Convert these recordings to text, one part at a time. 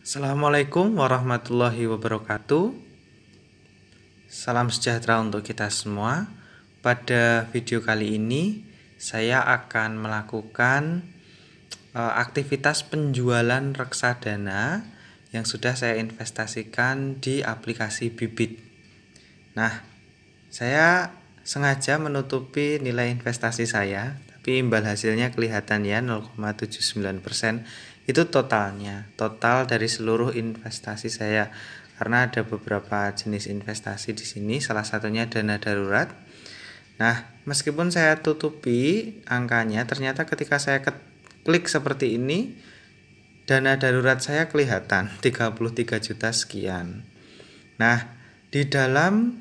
Assalamualaikum warahmatullahi wabarakatuh. Salam sejahtera untuk kita semua. Pada video kali ini saya akan melakukan aktivitas penjualan reksadana yang sudah saya investasikan di aplikasi Bibit. Nah, saya sengaja menutupi nilai investasi saya, tapi imbal hasilnya kelihatan ya, 0,79%. Itu total dari seluruh investasi saya, karena ada beberapa jenis investasi di sini, salah satunya dana darurat. Nah, meskipun saya tutupi angkanya, ternyata ketika saya klik seperti ini, dana darurat saya kelihatan 33 juta sekian. Nah, di dalam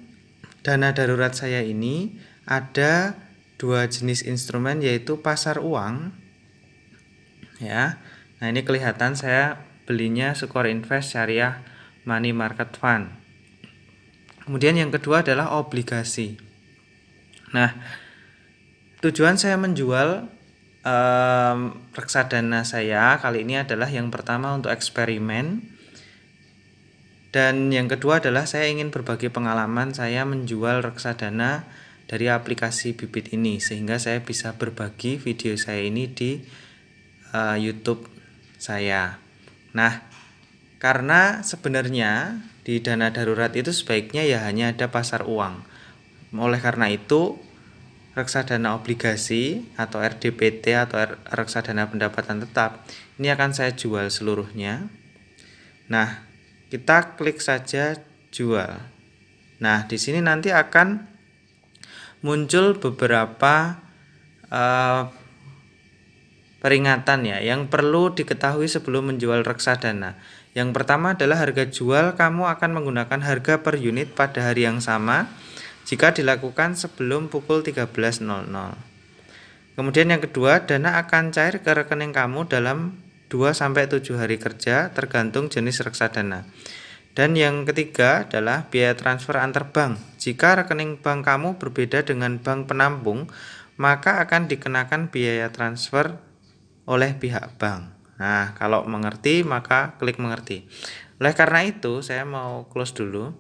dana darurat saya ini ada dua jenis instrumen, yaitu pasar uang ya. Nah, ini kelihatan saya belinya Sukor Invest Syariah Money Market Fund. Kemudian yang kedua adalah obligasi. Nah, tujuan saya menjual reksadana saya kali ini adalah yang pertama untuk eksperimen, dan yang kedua adalah saya ingin berbagi pengalaman saya menjual reksadana dari aplikasi Bibit ini, sehingga saya bisa berbagi video saya ini di YouTube saya. Nah, karena sebenarnya di dana darurat itu sebaiknya ya hanya ada pasar uang. Oleh karena itu, reksadana obligasi atau RDPT atau reksadana pendapatan tetap ini akan saya jual seluruhnya. Nah, kita klik saja jual. Nah, di sini nanti akan muncul beberapa peringatan ya yang perlu diketahui sebelum menjual reksadana. Yang pertama adalah harga jual kamu akan menggunakan harga per unit pada hari yang sama jika dilakukan sebelum pukul 13.00. Kemudian yang kedua, dana akan cair ke rekening kamu dalam 2-7 hari kerja tergantung jenis reksadana. Dan yang ketiga adalah biaya transfer antar bank. Jika rekening bank kamu berbeda dengan bank penampung, maka akan dikenakan biaya transfer oleh pihak bank. Nah, kalau mengerti maka klik mengerti. Oleh karena itu, saya mau close dulu.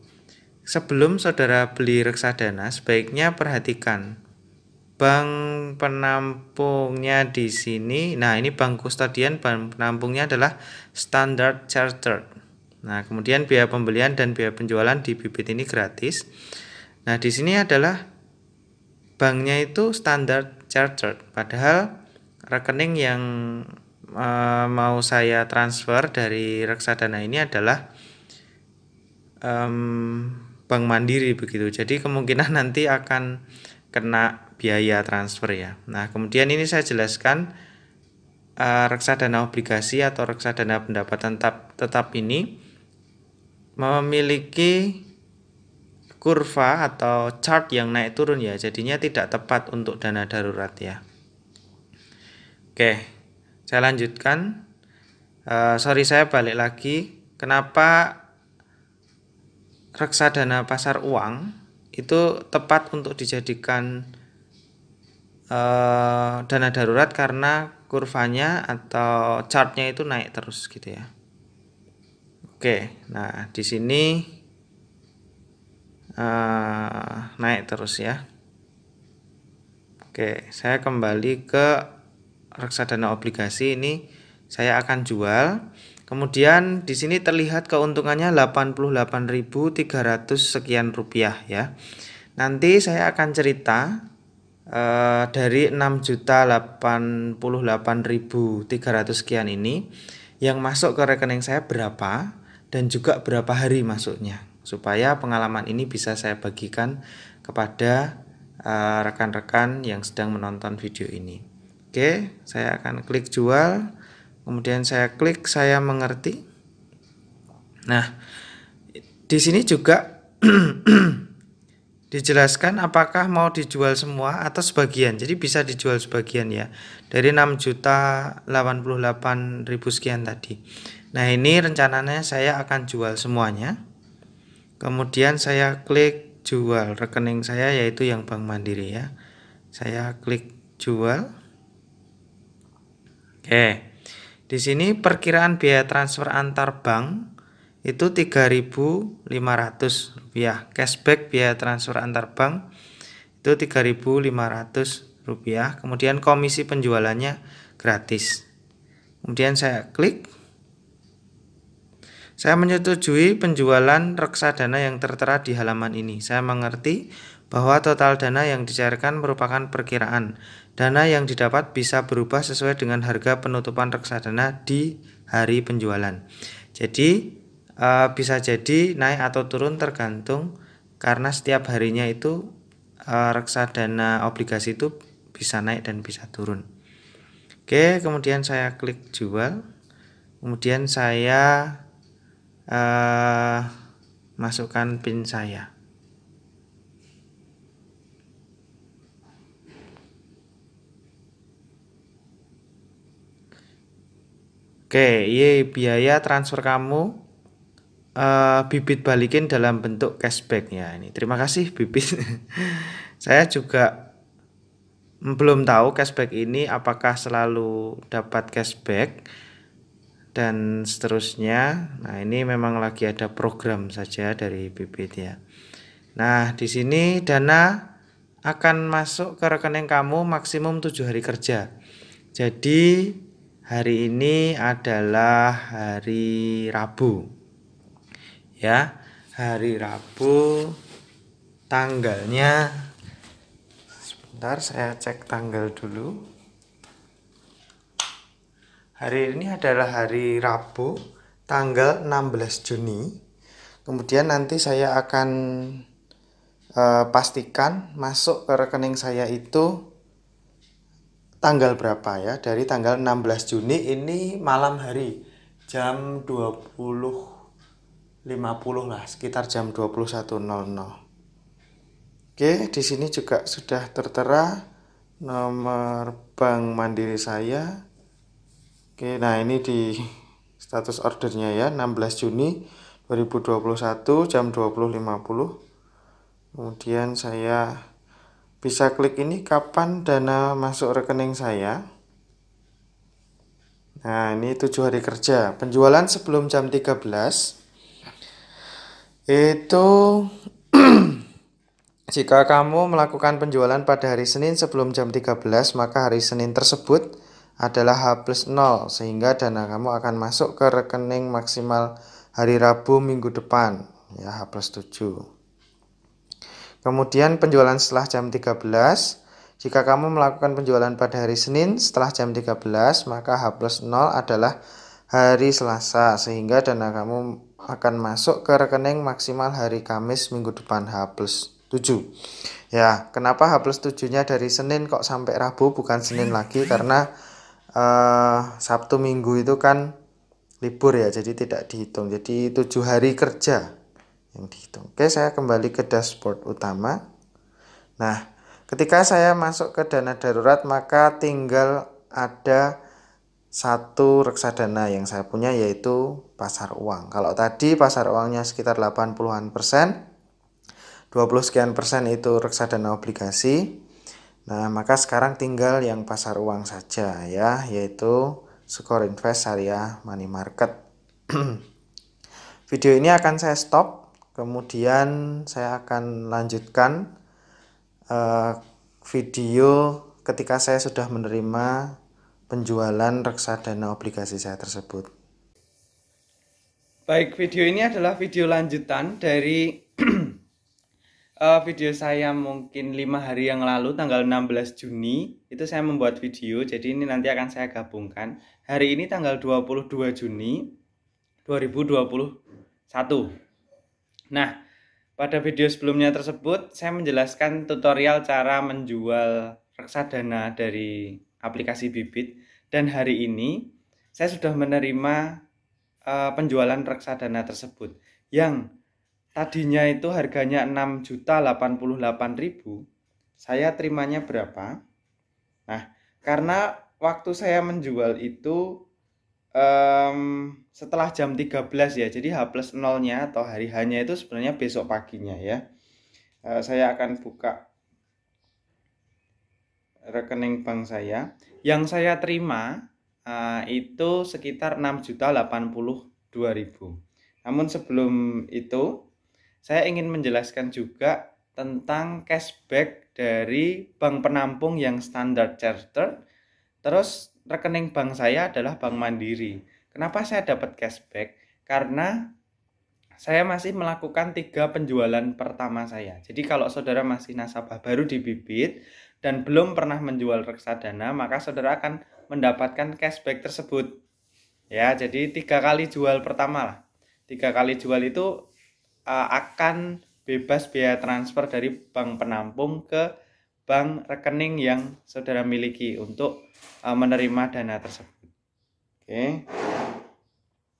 Sebelum saudara beli reksadana, sebaiknya perhatikan bank penampungnya di sini. Nah, ini bank kustodian, bank penampungnya adalah Standard Chartered. Nah, kemudian biaya pembelian dan biaya penjualan di Bibit ini gratis. Nah, di sini adalah banknya itu Standard Chartered, padahal rekening yang mau saya transfer dari reksadana ini adalah Bank Mandiri begitu. Jadi kemungkinan nanti akan kena biaya transfer ya. Nah, kemudian ini saya jelaskan reksadana obligasi atau reksadana pendapatan tetap ini memiliki kurva atau chart yang naik turun ya. Jadinya tidak tepat untuk dana darurat ya. Oke, saya lanjutkan. Saya balik lagi. Kenapa reksadana pasar uang itu tepat untuk dijadikan dana darurat? Karena kurvanya atau chartnya itu naik terus gitu ya. Oke, nah di sini naik terus ya. Oke, saya kembali ke reksadana obligasi ini, saya akan jual. Kemudian di sini terlihat keuntungannya 88.300 sekian rupiah ya. Nanti saya akan cerita dari 6.088.300 sekian ini yang masuk ke rekening saya berapa dan juga berapa hari masuknya, supaya pengalaman ini bisa saya bagikan kepada rekan-rekan yang sedang menonton video ini. Oke, saya akan klik jual, kemudian saya klik saya mengerti. Nah, di sini juga dijelaskan apakah mau dijual semua atau sebagian. Jadi bisa dijual sebagian ya, dari 6.088.000 sekian tadi. Nah, ini rencananya saya akan jual semuanya. Kemudian saya klik jual rekening saya, yaitu yang Bank Mandiri ya. Saya klik jual. Oke, Di sini perkiraan biaya transfer antar bank itu Rp3.500. Cashback biaya transfer antar bank itu Rp3.500. Kemudian komisi penjualannya gratis. Kemudian saya klik. Saya menyetujui penjualan reksadana yang tertera di halaman ini. Saya mengerti bahwa total dana yang dicairkan merupakan perkiraan. Dana yang didapat bisa berubah sesuai dengan harga penutupan reksadana di hari penjualan. Jadi bisa jadi naik atau turun tergantung karena setiap harinya itu reksadana obligasi itu bisa naik dan bisa turun. Oke, kemudian saya klik jual. Kemudian saya masukkan PIN saya. Oke, ini biaya transfer kamu Bibit balikin dalam bentuk cashback ya. Ini terima kasih Bibit. Saya juga belum tahu cashback ini apakah selalu dapat cashback dan seterusnya. Nah, ini memang lagi ada program saja dari Bibit ya. Nah, di sini dana akan masuk ke rekening kamu maksimum 7 hari kerja. Jadi hari ini adalah hari Rabu. Ya, hari Rabu tanggalnya, sebentar saya cek tanggal dulu. Hari ini adalah hari Rabu tanggal 16 Juni. Kemudian nanti saya akan pastikan masuk ke rekening saya itu tanggal berapa ya. Dari tanggal 16 Juni ini malam hari jam 20.50 lah, sekitar jam 21.00. Oke, di sini juga sudah tertera nomor bank Mandiri saya. Oke, nah ini di status ordernya ya, 16 Juni 2021 jam 20.50. Kemudian saya bisa klik ini kapan dana masuk rekening saya. Nah, ini 7 hari kerja. Penjualan sebelum jam 13 itu jika kamu melakukan penjualan pada hari Senin sebelum jam 13, maka hari Senin tersebut adalah H+0, sehingga dana kamu akan masuk ke rekening maksimal hari Rabu minggu depan, ya H+7. Kemudian penjualan setelah jam 13, jika kamu melakukan penjualan pada hari Senin setelah jam 13, maka H+0 adalah hari Selasa, sehingga dana kamu akan masuk ke rekening maksimal hari Kamis minggu depan H+7. Ya, kenapa H+7-nya dari Senin kok sampai Rabu bukan Senin lagi? Karena Sabtu Minggu itu kan libur ya, jadi tidak dihitung. Jadi 7 hari kerja yang dihitung. Oke, saya kembali ke dashboard utama. Nah, ketika saya masuk ke dana darurat, maka tinggal ada satu reksadana yang saya punya, yaitu pasar uang. Kalau tadi pasar uangnya sekitar 80-an%, 20 sekian persen itu reksadana obligasi. Nah, maka sekarang tinggal yang pasar uang saja ya, yaitu Skor Invest Syariah Money Market. Video ini akan saya stop, kemudian saya akan lanjutkan video ketika saya sudah menerima penjualan reksadana obligasi saya tersebut. Baik, video ini adalah video lanjutan dari video saya mungkin 5 hari yang lalu, tanggal 16 Juni itu saya membuat video. Jadi ini nanti akan saya gabungkan. Hari ini tanggal 22 Juni 2021. Nah, pada video sebelumnya tersebut saya menjelaskan tutorial cara menjual reksadana dari aplikasi Bibit. Dan hari ini saya sudah menerima penjualan reksadana tersebut yang tadinya itu harganya 6.088.000, saya terimanya berapa? Nah, karena waktu saya menjual itu setelah jam 13 ya, jadi H+0-nya atau hari H-nya itu sebenarnya besok paginya ya. Saya akan buka rekening bank saya. Yang saya terima itu sekitar 6.082.000. Namun sebelum itu saya ingin menjelaskan juga tentang cashback dari bank penampung yang Standard Chartered. Terus rekening bank saya adalah Bank Mandiri. Kenapa saya dapat cashback? Karena saya masih melakukan 3 penjualan pertama saya. Jadi kalau saudara masih nasabah baru di Bibit dan belum pernah menjual reksadana, maka saudara akan mendapatkan cashback tersebut. Ya, jadi 3 kali jual pertama lah. 3 kali jual itu akan bebas biaya transfer dari bank penampung ke bank rekening yang saudara miliki untuk menerima dana tersebut. Oke.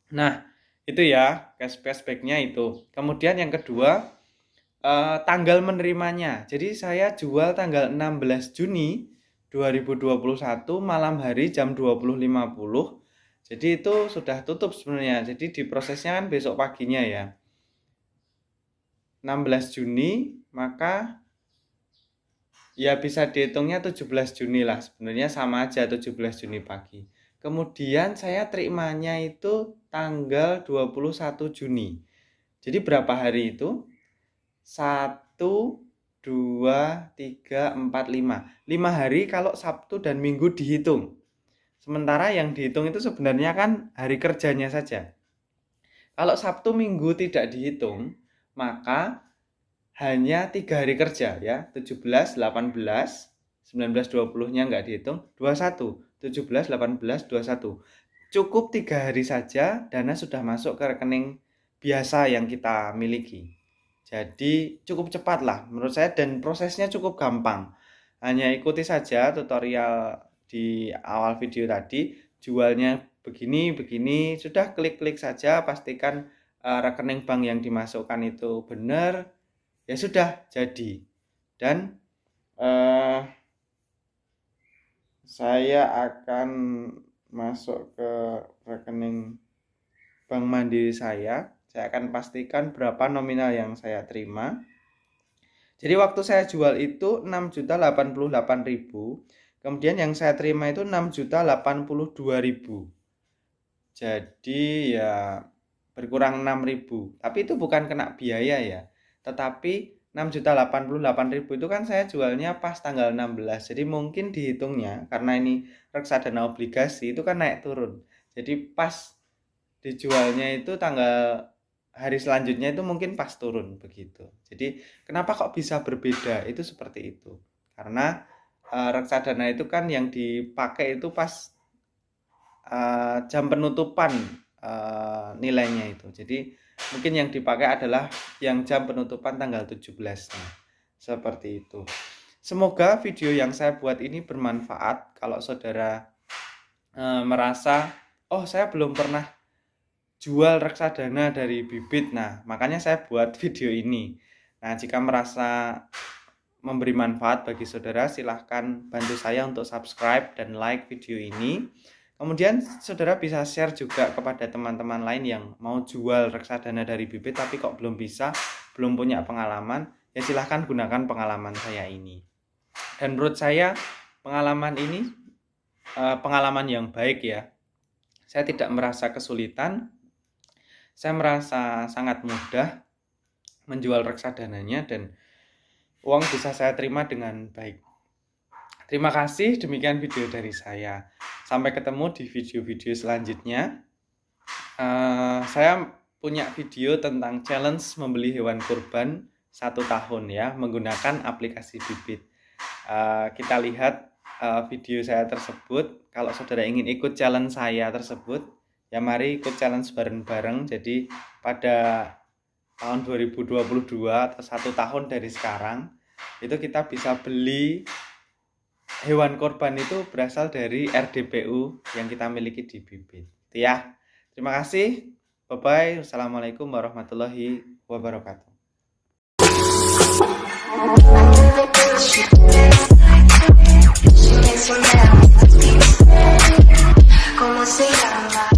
Nah, itu ya cashbacknya itu. Kemudian yang kedua, tanggal menerimanya. Jadi saya jual tanggal 16 Juni 2021 malam hari jam 20.50. Jadi itu sudah tutup sebenarnya. Jadi diprosesnya kan besok paginya ya. 16 Juni, maka ya bisa dihitungnya 17 Juni lah. Sebenarnya sama aja 17 Juni pagi. Kemudian saya terimanya itu tanggal 21 Juni. Jadi berapa hari itu? 1, 2, 3, 4, 5. 5 hari kalau Sabtu dan Minggu dihitung. Sementara yang dihitung itu sebenarnya kan hari kerjanya saja. Kalau Sabtu Minggu tidak dihitung, maka hanya 3 hari kerja ya. 17, 18, 19, 20-nya nggak dihitung. 21, 17, 18, 21. Cukup 3 hari saja dana sudah masuk ke rekening biasa yang kita miliki. Jadi cukup cepat lah menurut saya dan prosesnya cukup gampang. Hanya ikuti saja tutorial di awal video tadi. Jualnya begini, sudah klik-klik saja, pastikan rekening bank yang dimasukkan itu benar, ya sudah jadi. Dan saya akan masuk ke rekening Bank Mandiri saya akan pastikan berapa nominal yang saya terima. Jadi waktu saya jual itu 6.088.000. Kemudian yang saya terima itu 6.082.000. Jadi ya berkurang 6.000. Tapi itu bukan kena biaya ya. Tetapi 6.088.000 itu kan saya jualnya pas tanggal 16. Jadi mungkin dihitungnya karena ini reksadana obligasi itu kan naik turun. Jadi pas dijualnya itu tanggal hari selanjutnya itu mungkin pas turun begitu. Jadi kenapa kok bisa berbeda? Itu seperti itu. Karena reksadana itu kan yang dipakai itu pas jam penutupan nilainya itu. Jadi mungkin yang dipakai adalah yang jam penutupan tanggal 17-nya. Seperti itu. Semoga video yang saya buat ini bermanfaat. Kalau saudara merasa, oh saya belum pernah jual reksadana dari Bibit. Nah, makanya saya buat video ini. Nah, jika merasa memberi manfaat bagi saudara, silahkan bantu saya untuk subscribe dan like video ini. Kemudian saudara bisa share juga kepada teman-teman lain yang mau jual reksadana dari Bibit tapi kok belum bisa, belum punya pengalaman, ya silahkan gunakan pengalaman saya ini. Dan menurut saya pengalaman ini pengalaman yang baik ya. Saya tidak merasa kesulitan, saya merasa sangat mudah menjual reksadananya dan uang bisa saya terima dengan baik. Terima kasih, demikian video dari saya. Sampai ketemu di video-video selanjutnya. Saya punya video tentang challenge membeli hewan kurban 1 tahun ya, menggunakan aplikasi Bibit. Kita lihat video saya tersebut. Kalau saudara ingin ikut challenge saya tersebut, ya mari ikut challenge bareng-bareng. Jadi pada tahun 2022 atau 1 tahun dari sekarang, itu kita bisa beli hewan korban itu berasal dari RDPU yang kita miliki di Bibit. Ya, terima kasih. Bye-bye. Wassalamualaikum warahmatullahi wabarakatuh. ¿Cómo se llama?